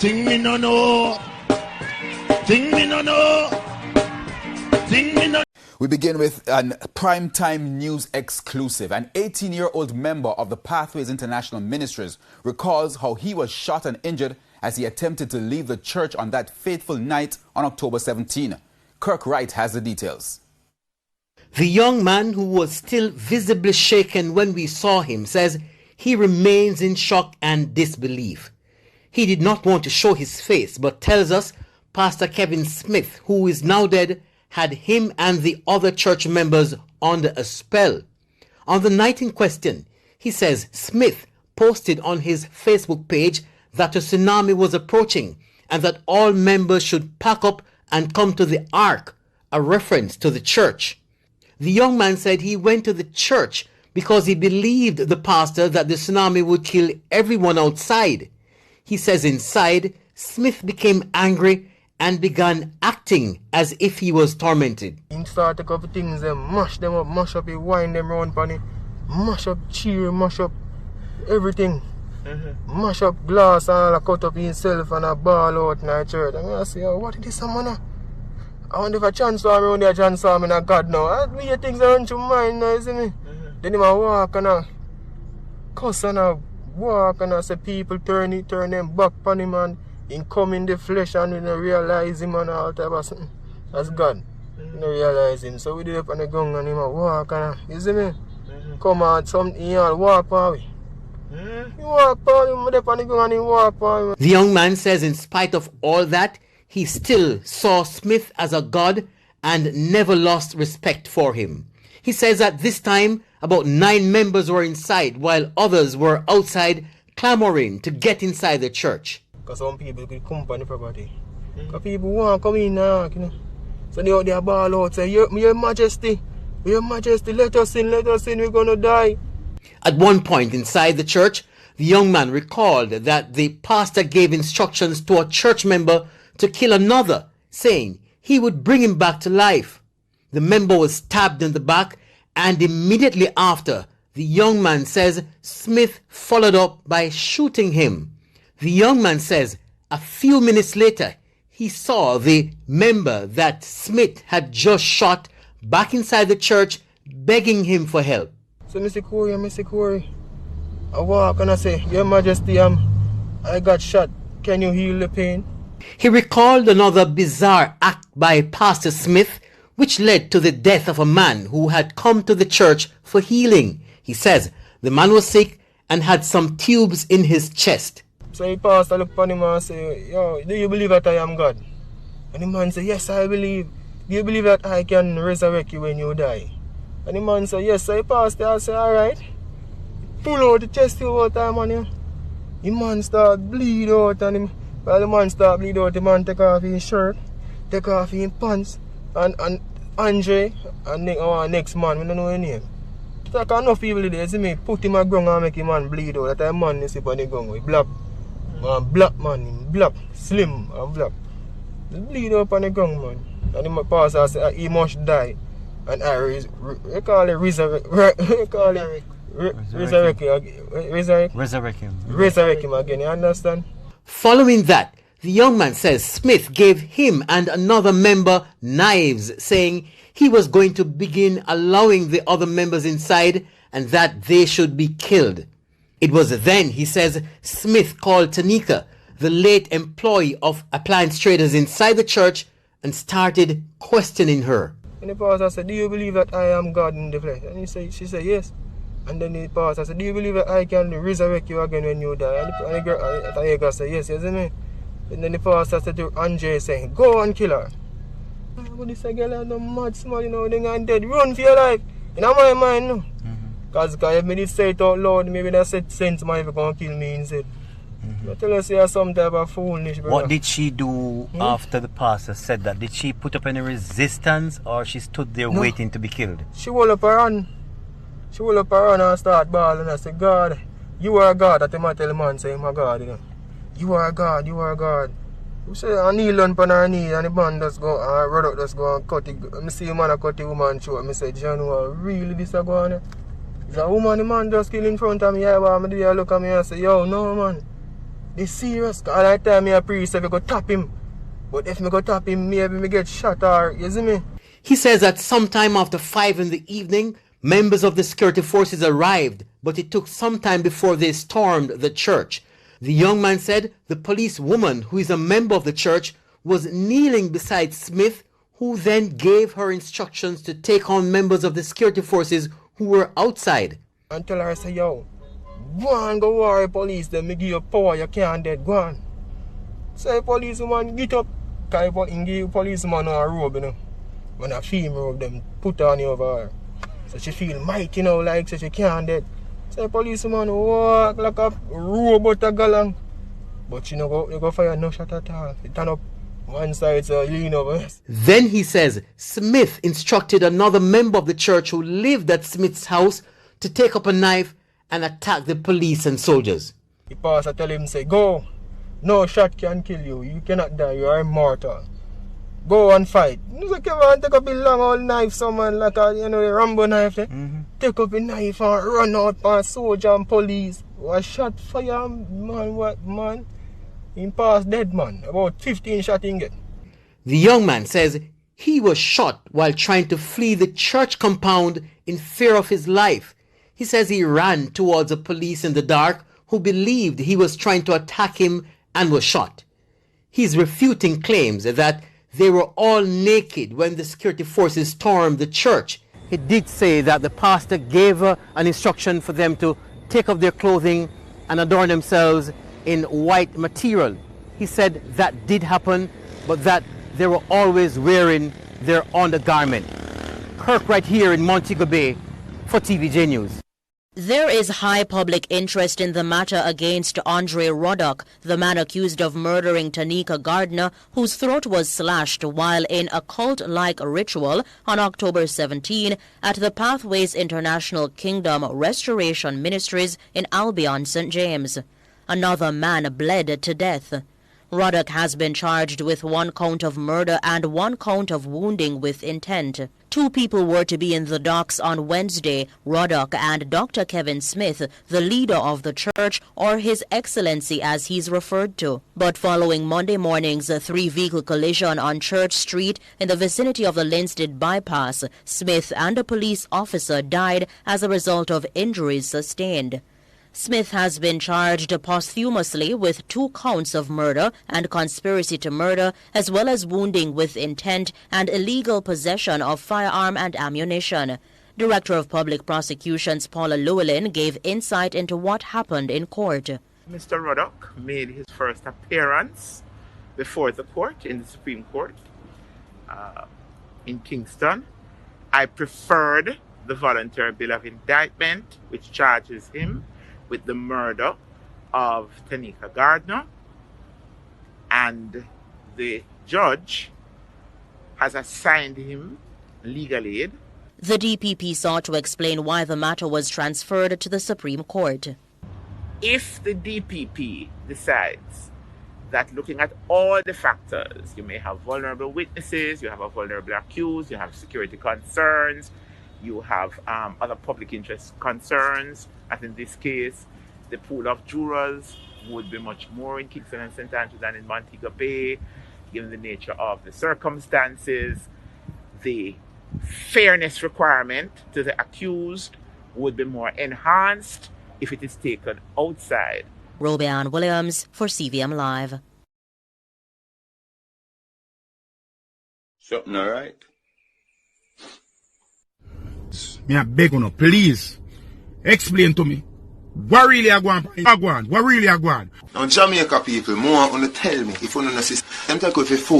Thing me no know. Thing me no know. Thing me no. We begin with a primetime news exclusive. An 18-year-old member of the Pathways International Ministries recalls how he was shot and injured as he attempted to leave the church on that fateful night on October 17. Kirk Wright has the details. The young man, who was still visibly shaken when we saw him, says he remains in shock and disbelief. He did not want to show his face, but tells us Pastor Kevin Smith, who is now dead, had him and the other church members under a spell. On the night in question, he says Smith posted on his Facebook page that a tsunami was approaching and that all members should pack up and come to the Ark, a reference to the church. The young man said he went to the church because he believed the pastor that the tsunami would kill everyone outside. He says inside, Smith became angry and began acting as if he was tormented. He started a couple things, mash them up, mash up, he wind them round on it, mash up cheer, mash up everything. Mash up glass and all, cut up himself and a ball out in the church. And I say, oh, what is this, man? I wonder if I transform around there, transform in a God now. I do things that run through mind now, you see me? Then he walk and a cuss and a walk and I say people turn them back on him and he come in the flesh and we don't realize him and all type of something. That's God. We don't realize him. So we did up on the gun and him a walk and you see me? Come on, something he all walk away. He walk on him, up on the gun and he walk on him. The young man says in spite of all that, he still saw Smith as a god and never lost respect for him. He says at this time, about 9 members were inside while others were outside clamoring to get inside the church. Because some people could come on the property. Because people want to come in now, you know. So they out there ball out, say, Your Majesty, let us in, we're going to die. At one point inside the church, the young man recalled that the pastor gave instructions to a church member to kill another, saying he would bring him back to life. The member was stabbed in the back, and immediately after, the young man says Smith followed up by shooting him. The young man says a few minutes later, he saw the member that Smith had just shot back inside the church, begging him for help. So Mr. Corey, I walk and I say, Your Majesty, I got shot. Can you heal the pain? He recalled another bizarre act by Pastor Smith, which led to the death of a man who had come to the church for healing. He says the man was sick and had some tubes in his chest. So the pastor looked upon him and said, Yo, do you believe that I am God? And the man said, Yes, I believe. Do you believe that I can resurrect you when you die? And the man said, Yes, so the pastor I said, Alright. Pull out the chest tube all the time on him. The man start bleed out and him. While the man start bleed out, the man take off his shirt, take off his pants, and Andre and our next man, we don't know his name. Like enough people there, see me, put him on the ground and make him man bleed out. That man is on the ground, he black. Black man, him black, slim and black. He bleed up on the ground, man. And the pastor said he must die. And I call it resurrect. We call it resurrect him again, you understand? Following that, the young man says Smith gave him and another member knives, saying he was going to begin allowing the other members inside and that they should be killed. It was then, he says, Smith called Tanika, the late employee of Appliance Traders inside the church, and started questioning her. And the pastor said, Do you believe that I am God in the flesh? And she said, Yes. And then the pastor said, Do you believe that I can resurrect you again when you die? And the girl said, Yes, you see me? And then the pastor said to Andre, saying, Go and kill her. But this girl is no mad smart, you know, they ain't dead. Run for your life. In my mind, no. Because if me did say it out loud, maybe that said sense might be going to kill me instead. I tell us you're some type of foolish, brother. What did she do after the pastor said that? Did she put up any resistance or she stood there waiting to be killed? She hold up her hand. She hold up her hand and start bawling and say, God, you are God. That I tell the man, say, my God, you know. You are God, you are God. You say, I kneel on her knee and the man just go, and Rodok just go and cut it. I see a man cut the woman short. I say, John, really this a go on there? It's a woman, the man just kill in front of me. I look at me and say, yo, no man. This serious. All that time me a priest if you go tap him. But if me go tap him, maybe me get shot or, you see me? He says that sometime after 5 in the evening, members of the security forces arrived, but it took some time before they stormed the church. The young man said the police woman, who is a member of the church, was kneeling beside Smith, who then gave her instructions to take on members of the security forces who were outside. And tell her, say, yo, go on, go worry police, then me give you power, you can't dead, go on. Say, policewoman, get up. Because if you give policeman a robe, you know, when a female robe, them put on you over her. So she feel mighty, you know, like so she can't dead. Say, policeman walk like a robot a galang. But you know, you go fire no shot at all. You turn up one side, so you lean over. Then he says Smith instructed another member of the church who lived at Smith's house to take up a knife and attack the police and soldiers. The pastor tell him, say, go. No shot can kill you. You cannot die. You are immortal. Go and fight. You say, come on, take up a long old knife, someone like a, you know, a Rambo knife. Take up a knife and run out for soldier and police. What shot fire, man, what, man? He passed dead, man. About 15 shot in get. The young man says he was shot while trying to flee the church compound in fear of his life. He says he ran towards the police in the dark who believed he was trying to attack him and was shot. He's refuting claims that they were all naked when the security forces stormed the church. He did say that the pastor gave an instruction for them to take off their clothing and adorn themselves in white material. He said that did happen, but that they were always wearing their undergarment. Kirk right here in Montego Bay for TVJ News. There is high public interest in the matter against Andre Ruddock, the man accused of murdering Tanika Gardner, whose throat was slashed while in a cult-like ritual on October 17 at the Pathways International Kingdom Restoration Ministries in Albion, St. James. Another man bled to death. Ruddock has been charged with 1 count of murder and 1 count of wounding with intent. 2 people were to be in the docks on Wednesday, Ruddock and Dr. Kevin Smith, the leader of the church, or His Excellency as he's referred to. But following Monday morning's 3-vehicle collision on Church Street in the vicinity of the Linstead bypass, Smith and a police officer died as a result of injuries sustained. Smith has been charged posthumously with 2 counts of murder and conspiracy to murder, as well as wounding with intent and illegal possession of firearm and ammunition. Director of Public Prosecutions Paula Llewellyn gave insight into what happened in court. Mr. Ruddock made his first appearance before the court in the Supreme Court in Kingston. I preferred the voluntary bill of indictment, which charges him with the murder of Tanika Gardner, and the judge has assigned him legal aid. The DPP sought to explain why the matter was transferred to the Supreme Court. If the DPP decides that looking at all the factors, you may have vulnerable witnesses, you have a vulnerable accused, you have security concerns, you have other public interest concerns, as in this case, the pool of jurors would be much more in Kingston and St. Andrews than in Montego Bay, given the nature of the circumstances. The fairness requirement to the accused would be more enhanced if it is taken outside. Robianne Williams for CVM Live. Something all right? Me a beg you, please explain to me what really are going on. What really are going on? Now Jamaica people, more want to tell me if you don't know, them take out for